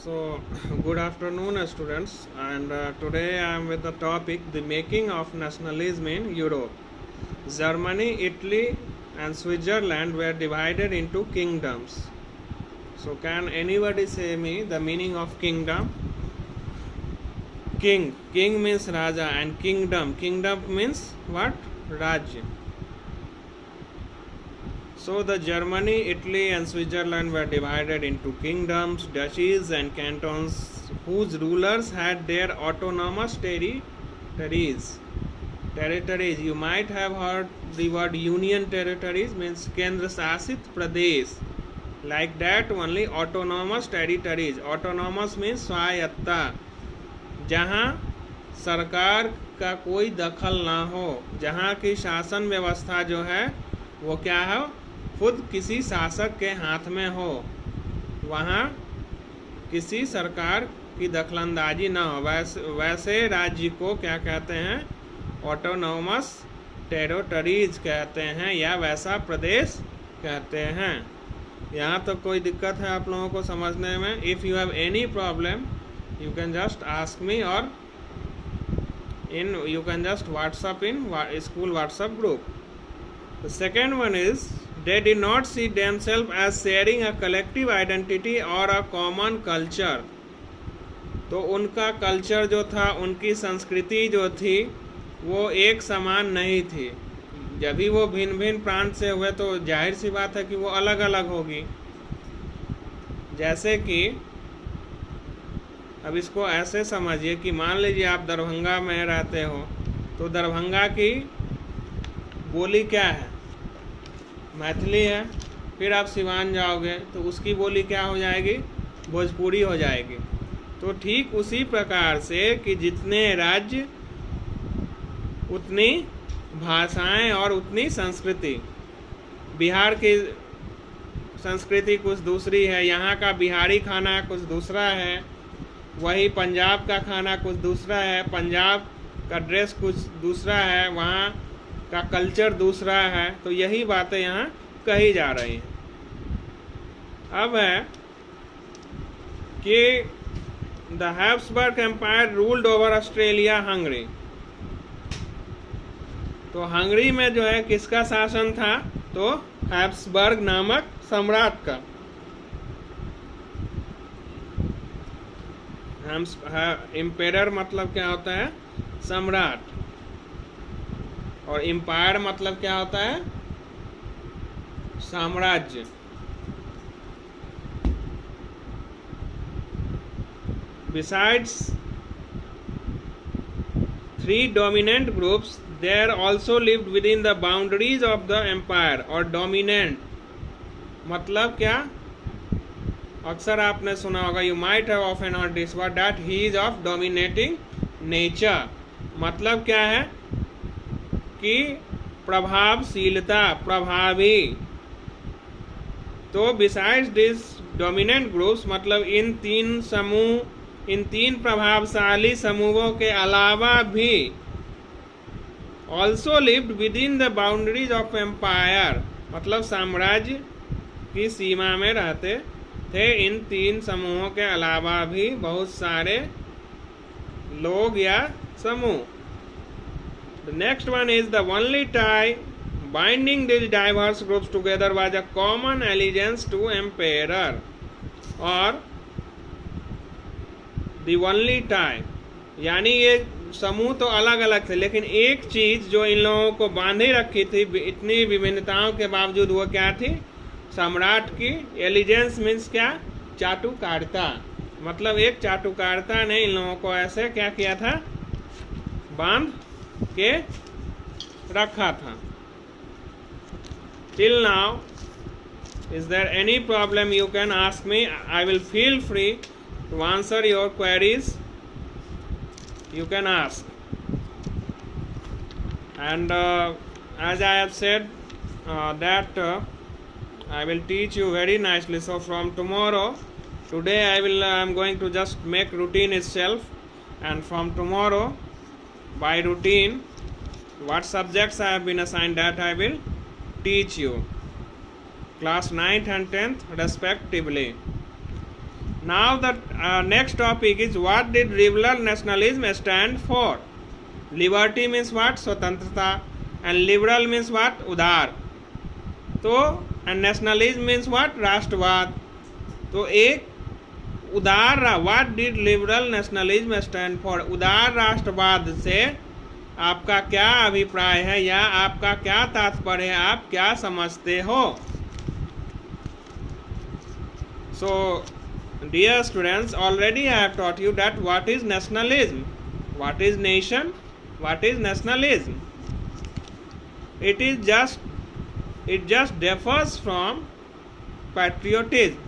So, good afternoon, students. And today I am with the topic the making of nationalism in Europe. Germany, Italy, and Switzerland were divided into kingdoms. So, can anybody say me the meaning of kingdom? King means Raja, and kingdom means what? Rajya. So the Germany, Italy and Switzerland were divided into kingdoms, duchies and cantons whose rulers had their autonomous territories. You might have heard the word union territories means Kendra Shasit Pradesh. Like that only autonomous territories. Autonomous means स्वायत्ता, जहाँ सरकार का कोई दखल ना हो, जहाँ की शासन व्यवस्था जो है वो क्या है, खुद किसी शासक के हाथ में हो, वहाँ किसी सरकार की दखलंदाजी ना हो। वैसे राज्य को क्या कहते हैं? ऑटोनोमस टेरिटरीज कहते हैं या वैसा प्रदेश कहते हैं। यहाँ तो कोई दिक्कत है आप लोगों को समझने में? If you have any problem you can just ask me, or you can just WhatsApp in school WhatsApp group. The second one is they did not see themselves as sharing a collective identity or a common culture. तो उनका culture जो था, उनकी संस्कृति जो थी वो एक समान नहीं थी। जब भी वो भिन्न भिन्न प्रांत से हुए तो जाहिर सी बात है कि वो अलग अलग होगी। जैसे कि अब इसको ऐसे समझिए कि मान लीजिए आप दरभंगा में रहते हो, तो दरभंगा की बोली क्या है? मैथिली है। फिर आप सिवान जाओगे तो उसकी बोली क्या हो जाएगी? भोजपुरी हो जाएगी। तो ठीक उसी प्रकार से कि जितने राज्य उतनी भाषाएं और उतनी संस्कृति। बिहार की संस्कृति कुछ दूसरी है, यहाँ का बिहारी खाना कुछ दूसरा है, वही पंजाब का खाना कुछ दूसरा है, पंजाब का ड्रेस कुछ दूसरा है, वहाँ का कल्चर दूसरा है। तो यही बातें यहाँ कही जा रही हैं। अब है कि the Habsburg empire ruled over Australia Hungary. तो हंगरी में जो है किसका शासन था? तो हैब्सबर्ग नामक सम्राट का। एम्पेरर मतलब क्या होता है? सम्राट। और एम्पायर मतलब क्या होता है? साम्राज्य। Besides three dominant groups, there also lived within the boundaries of the empire. और dominant मतलब क्या? अक्सर आपने सुना होगा, you might have often heard this word, that he is of dominating nature. मतलब क्या है? कि प्रभावशीलता, प्रभावी। तो बिसाइड्स दिस डोमिनेंट ग्रुप्स मतलब इन तीन प्रभावशाली समूहों के अलावा भी also lived within the boundaries of empire मतलब साम्राज्य की सीमा में रहते थे। इन तीन समूहों के अलावा भी बहुत सारे लोग या समूह। The next one is the only tie binding this diverse groups together was a common allegiance to emperor. और द ओनली टाई यानी ये समूह तो अलग अलग थे, लेकिन एक चीज जो इन लोगों को बांधे रखी थी इतनी विभिन्नताओं के बावजूद, वो क्या थी? सम्राट की एलिजेंस मीन्स क्या? चाटुकारिता। मतलब एक चाटुकारिता ने इन लोगों को ऐसे क्या किया था? बांध के रखा था। Till now is there any problem? You can ask me, I will feel free to answer your queries. You can ask, and as I have said that I will teach you very nicely. So from tomorrow, today I am going to just make routine itself, and from tomorrow by routine what subjects I have been assigned, that I will teach you. Class 9th and 10th respectively. Now the next topic is what did liberal nationalism stand for? Liberty means what? स्वतंत्रता. And liberal means what? उदार. तो and nationalism means what? राष्ट्रवाद. तो एक उदार, what did liberal nationalism stand for? उदार राष्ट्रवाद से आपका क्या अभिप्राय है या आपका क्या तात्पर्य है, आप क्या समझते हो? So dear students, already I have taught you that what is nationalism, what is nation, what is nationalism. It just differs from patriotism.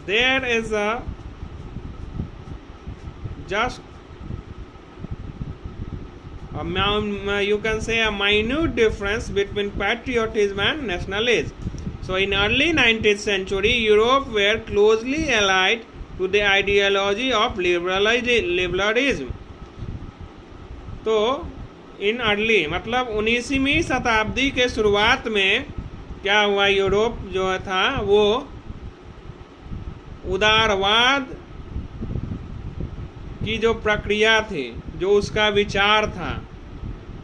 There is a just you can say a minute difference between patriotism and nationalism. So in early 19th century, Europe were closely allied to the ideology of liberalism. तो in early मतलब 19वीं शताब्दी के शुरुआत में क्या हुआ, Europe जो था वो उदारवाद की जो प्रक्रिया थी, जो उसका विचार था,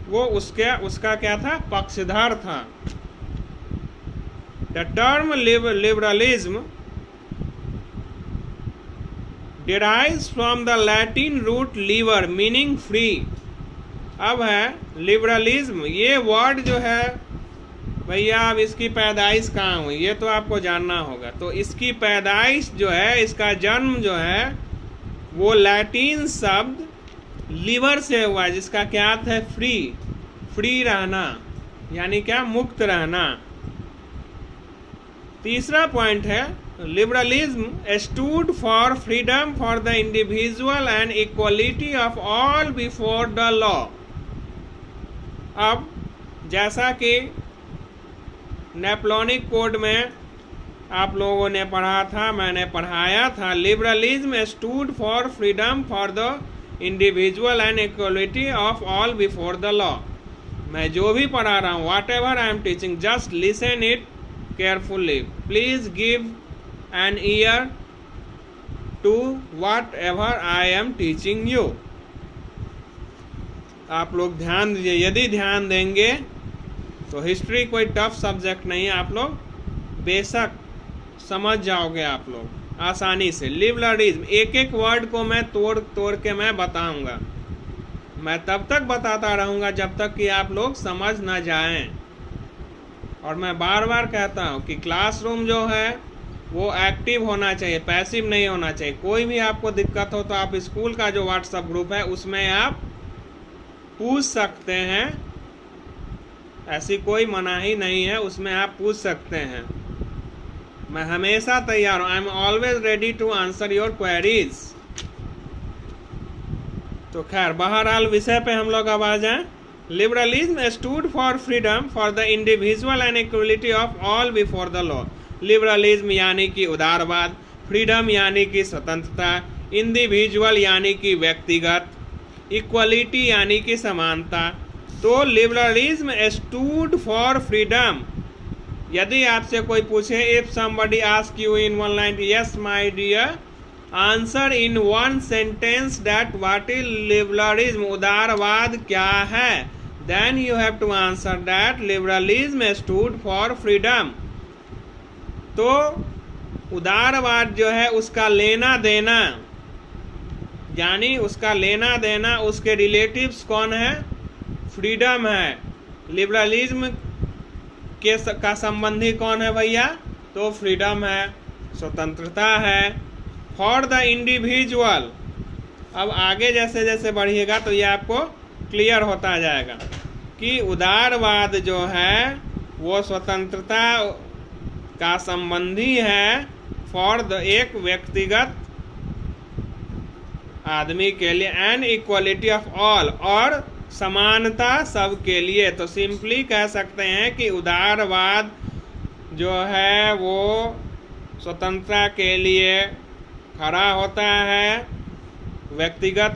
वो उसका क्या था, पक्षधर था. The term liberalism derives from the Latin root liber meaning free. अब है लिबरलिज्म, ये वर्ड जो है भैया, अब इसकी पैदाइश कहाँ हुई ये तो आपको जानना होगा. तो इसकी पैदाइश जो है, इसका जन्म जो है वो लैटिन शब्द लिबर से हुआ, जिसका क्या अर्थ है, फ्री. फ्री रहना यानी क्या, मुक्त रहना. तीसरा पॉइंट है liberalism stood for freedom for the individual and equality of all before the law. अब जैसा कि नेपोलियनिक कोड में आप लोगों ने पढ़ा था, मैंने पढ़ाया था, liberalism stood for freedom for the individual and equality of all before the law. मैं जो भी पढ़ा रहा हूँ, what ever I am teaching, just listen it carefully. Please give an ear to whatever I am teaching you. आप लोग ध्यान दीजिए. यदि ध्यान देंगे तो हिस्ट्री कोई टफ सब्जेक्ट नहीं है, आप लोग बेशक समझ जाओगे आप लोग आसानी से. लिबरलिज्म, एक एक वर्ड को मैं तोड़ के मैं बताऊंगा. मैं तब तक बताता रहूंगा जब तक कि आप लोग समझ ना जाएं. और मैं बार बार कहता हूँ कि क्लासरूम जो है वो एक्टिव होना चाहिए, पैसिव नहीं होना चाहिए. कोई भी आपको दिक्कत हो तो आप स्कूल का जो व्हाट्सएप ग्रुप है उसमें आप पूछ सकते हैं, ऐसी कोई मनाही नहीं है, उसमें आप पूछ सकते हैं. मैं हमेशा तैयार हूँ. I am always ready to answer your queries. तो खैर, बहरहाल विषय पे हम लोग अब आ जाएं. Liberalism stood for freedom for the individual and equality of all before the law. Liberalism यानी कि उदारवाद, freedom यानी कि स्वतंत्रता, individual यानी कि व्यक्तिगत, equality यानी कि समानता. तो liberalism stood for freedom. यदि आपसे कोई पूछे, if somebody ask you in one line, yes my dear, answer in one sentence that what is liberalism, उदारवाद क्या है, then you have to answer that liberalism stood for freedom. तो उदारवाद जो है उसका लेना देना, यानी उसका लेना देना, उसके रिलेटिव्स कौन है, फ्रीडम है. लिबरलिज्म का संबंधी कौन है भैया, तो फ्रीडम है, स्वतंत्रता है. फॉर द इंडिविजुअल, अब आगे जैसे जैसे बढ़िएगा तो ये आपको क्लियर होता जाएगा कि उदारवाद जो है वो स्वतंत्रता का संबंधी है फॉर द एक व्यक्तिगत आदमी के लिए, एंड इक्वलिटी ऑफ ऑल, और समानता सब के लिए. तो सिंपली कह सकते हैं कि उदारवाद जो है वो स्वतंत्रता के लिए खड़ा होता है, व्यक्तिगत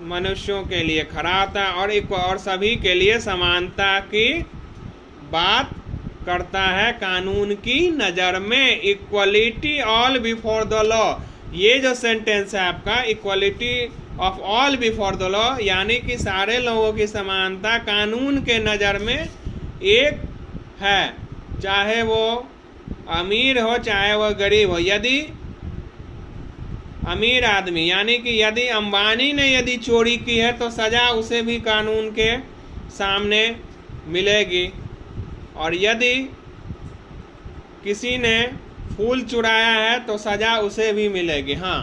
मनुष्यों के लिए खड़ा होता है, और सभी के लिए समानता की बात करता है कानून की नज़र में। Equality all before the law, ये जो सेंटेंस है आपका, equality of all before the law, यानी कि सारे लोगों की समानता कानून के नज़र में एक है, चाहे वो अमीर हो चाहे वो गरीब हो। यदि अमीर आदमी, यानी कि यदि अंबानी ने यदि चोरी की है तो सज़ा उसे भी कानून के सामने मिलेगी, और यदि किसी ने फूल चुराया है तो सज़ा उसे भी मिलेगी। हाँ,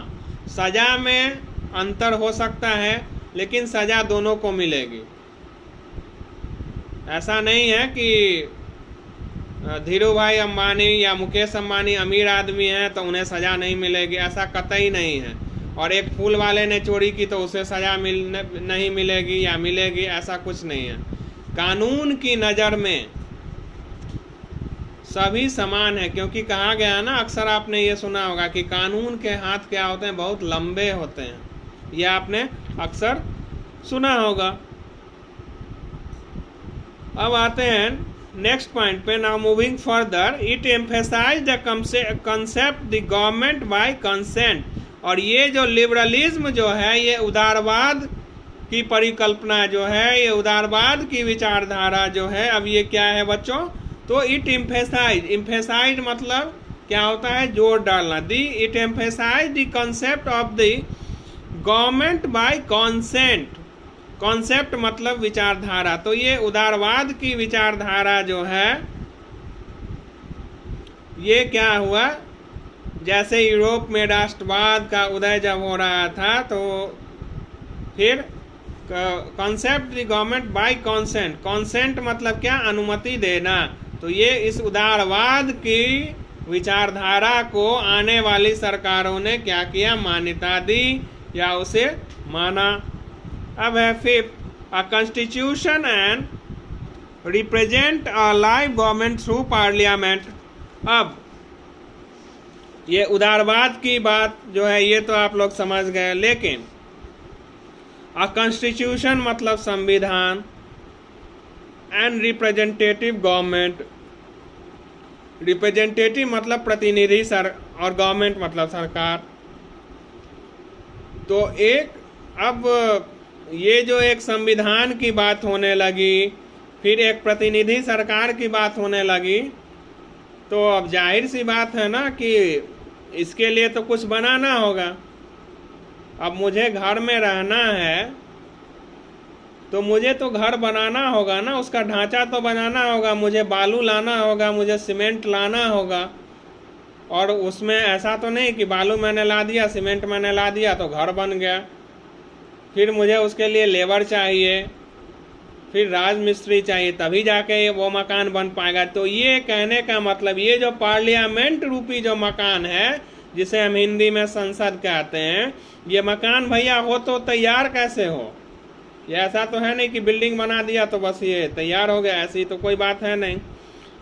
सज़ा में अंतर हो सकता है लेकिन सज़ा दोनों को मिलेगी। ऐसा नहीं है कि धीरू भाई अंबानी या मुकेश अंबानी अमीर आदमी हैं तो उन्हें सज़ा नहीं मिलेगी, ऐसा कतई नहीं है। और एक फूल वाले ने चोरी की तो उसे सज़ा नहीं मिलेगी या मिलेगी, ऐसा कुछ नहीं है। कानून की नज़र में सभी समान है, क्योंकि कहा गया ना, अक्सर आपने ये सुना होगा कि कानून के हाथ क्या होते हैं, बहुत लंबे होते हैं। ये आपने अक्सर सुना होगा। अब आते हैं नेक्स्ट पॉइंट पे। Now moving further, it emphasize the concept the government by consent. और ये जो लिबरलिज्म जो है, ये उदारवाद की परिकल्पना जो है, ये उदारवाद की विचारधारा जो है, अब ये क्या है बच्चों, तो इट एम्फेसाइज मतलब क्या होता है, जोर डालना। It emphasize the concept of the government by consent. Concept मतलब विचारधारा। तो ये उदारवाद की विचारधारा जो है, ये क्या हुआ, जैसे यूरोप में राष्ट्रवाद का उदय जब हो रहा था तो फिर concept the government by consent. Consent मतलब क्या, अनुमति देना। तो ये इस उदारवाद की विचारधारा को आने वाली सरकारों ने क्या किया, मान्यता दी या उसे माना। अब है fifth, a constitution and represent a live government through parliament. अब ये उदारवाद की बात जो है ये तो आप लोग समझ गए, लेकिन अ कॉन्स्टिट्यूशन मतलब संविधान, एंड रिप्रेजेंटेटिव गवर्नमेंट, रिप्रेजेंटेटिव मतलब प्रतिनिधि और गवर्नमेंट मतलब सरकार। तो एक, अब ये जो एक संविधान की बात होने लगी, फिर एक प्रतिनिधि सरकार की बात होने लगी, तो अब जाहिर सी बात है ना कि इसके लिए तो कुछ बनाना होगा। अब मुझे घर में रहना है तो मुझे तो घर बनाना होगा ना, उसका ढांचा तो बनाना होगा, मुझे बालू लाना होगा, मुझे सीमेंट लाना होगा। और उसमें ऐसा तो नहीं कि बालू मैंने ला दिया, सीमेंट मैंने ला दिया तो घर बन गया। फिर मुझे उसके लिए लेबर चाहिए, फिर राजमिस्त्री चाहिए, तभी जाके वो मकान बन पाएगा। तो ये कहने का मतलब, ये जो पार्लियामेंट रूपी जो मकान है, जिसे हम हिंदी में संसद कहते हैं, ये मकान भैया हो तो तैयार कैसे हो? ये ऐसा तो है नहीं कि बिल्डिंग बना दिया तो बस ये तैयार हो गया, ऐसी तो कोई बात है नहीं।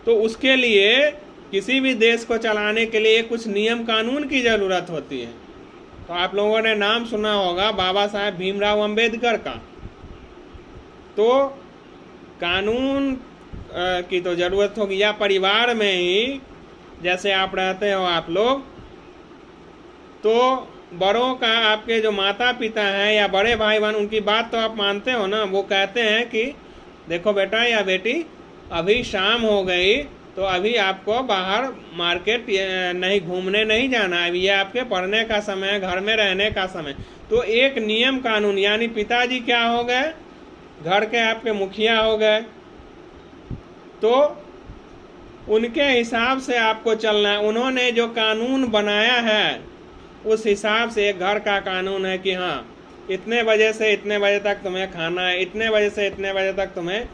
तो उसके लिए, किसी भी देश को चलाने के लिए कुछ नियम कानून की ज़रूरत होती है। तो आप लोगों ने नाम सुना होगा बाबा साहेब भीमराव अंबेडकर का। तो कानून की तो ज़रूरत होगी, या परिवार में ही जैसे आप रहते हो आप लोग, तो बड़ों का, आपके जो माता पिता हैं या बड़े भाई बहन, उनकी बात तो आप मानते हो ना। वो कहते हैं कि देखो बेटा या बेटी, अभी शाम हो गई तो अभी आपको बाहर मार्केट नहीं घूमने नहीं जाना, अभी ये आपके पढ़ने का समय है, घर में रहने का समय। तो एक नियम कानून, यानी पिताजी क्या हो गए, घर के आपके मुखिया हो गए, तो उनके हिसाब से आपको चलना है। उन्होंने जो कानून बनाया है उस हिसाब से एक घर का कानून है कि हाँ, इतने बजे से इतने बजे तक तुम्हें खाना है, इतने बजे से इतने बजे तक तुम्हें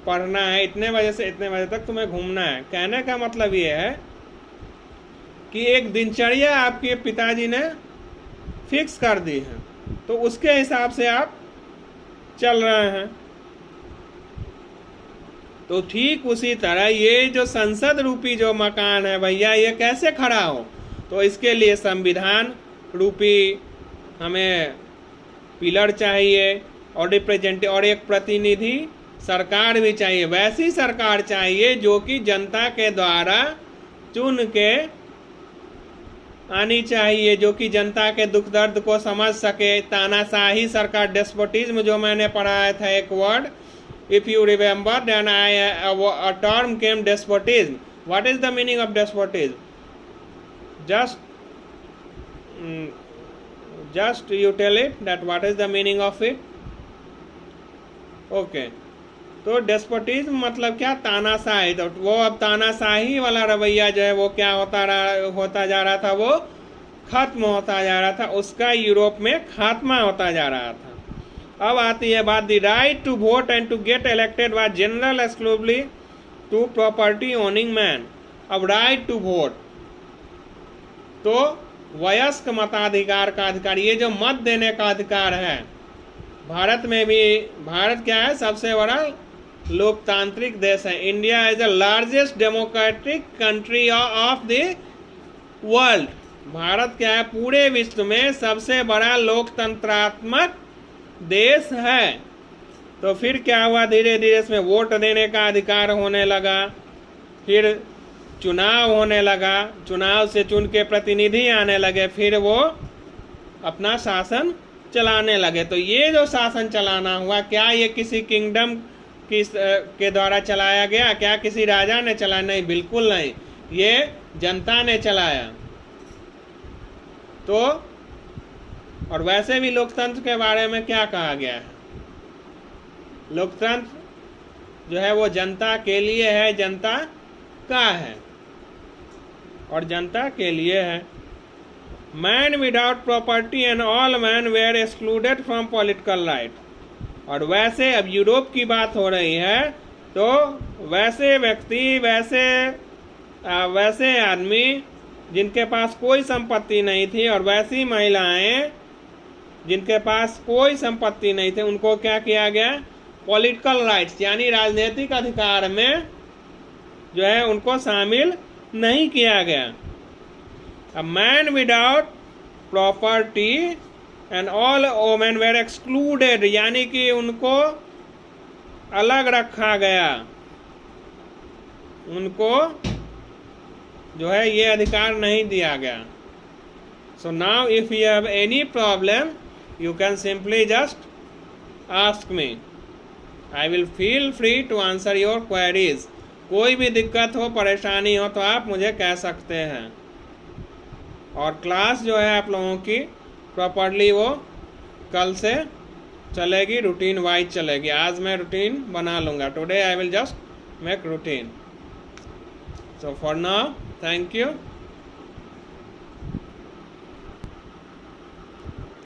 पढ़ना है, इतने बजे से इतने बजे तक तुम्हें घूमना है। कहने का मतलब ये है कि एक दिनचर्या आपके पिताजी ने फिक्स कर दी है, तो उसके हिसाब से आप चल रहे हैं। तो ठीक उसी तरह ये जो संसद रूपी जो मकान है भैया, ये कैसे खड़ा हो, तो इसके लिए संविधान रूपी हमें पिलर चाहिए, और रिप्रेजेंटेटिव और एक प्रतिनिधि सरकार भी चाहिए, वैसी सरकार चाहिए जो कि जनता के द्वारा चुन के आनी चाहिए, जो कि जनता के दुख दर्द को समझ सके। तानाशाही सरकार, डेस्पोटिज्म जो मैंने पढ़ाया था एक word, if you remember, then a term came despotism. What is the meaning of despotism? Just you tell it that what is the meaning of it. Okay. तो डेस्पोटिज्म मतलब क्या? तानाशाही। तो वो अब तानाशाही वाला रवैया जो है वो क्या होता जा रहा था, वो खत्म होता जा रहा था, उसका यूरोप में खात्मा होता जा रहा था। अब आती है बात, the right to vote and to get elected was general exclusively to property owning man. अब राइट टू वोट, तो वयस्क मताधिकार का अधिकार, ये जो मत देने का अधिकार है, भारत में भी, भारत क्या है? सबसे बड़ा लोकतांत्रिक देश है। India is the largest democratic country of the world. Bharat क्या है? पूरे विश्व में सबसे बड़ा लोकतंत्रात्मक देश है। तो फिर क्या हुआ? धीरे धीरे इसमें वोट देने का अधिकार होने लगा, फिर चुनाव होने लगा, चुनाव से चुन के प्रतिनिधि आने लगे, फिर वो अपना शासन चलाने लगे। तो ये जो शासन चलाना हुआ, क्या ये किसी किंगडम के द्वारा चलाया गया? क्या किसी राजा ने चलाया? नहीं, बिल्कुल नहीं, ये जनता ने चलाया। तो और वैसे भी लोकतंत्र के बारे में क्या कहा गया है? लोकतंत्र जो है वो जनता के लिए है, जनता का है और जनता के लिए है। Man without property and all man were excluded from political right. और वैसे अब यूरोप की बात हो रही है, तो वैसे व्यक्ति, वैसे आदमी जिनके पास कोई संपत्ति नहीं थी, और वैसी महिलाएं जिनके पास कोई संपत्ति नहीं थे, उनको क्या किया गया? पॉलिटिकल राइट्स यानी राजनीतिक अधिकार में जो है उनको शामिल नहीं किया गया। A man without property and all women were excluded, यानी कि उनको अलग रखा गया, उनको जो है ये अधिकार नहीं दिया गया। So now if you have any problem, you can simply just ask me. I will feel free to answer your queries. कोई भी दिक्कत हो, परेशानी हो, तो आप मुझे कह सकते हैं। और क्लास जो है आप लोगों की प्रॉपरली वो कल से चलेगी, रूटीन वाइज चलेगी। आज मैं रूटीन बना लूँगा। Today I will just make routine. So for now, thank you.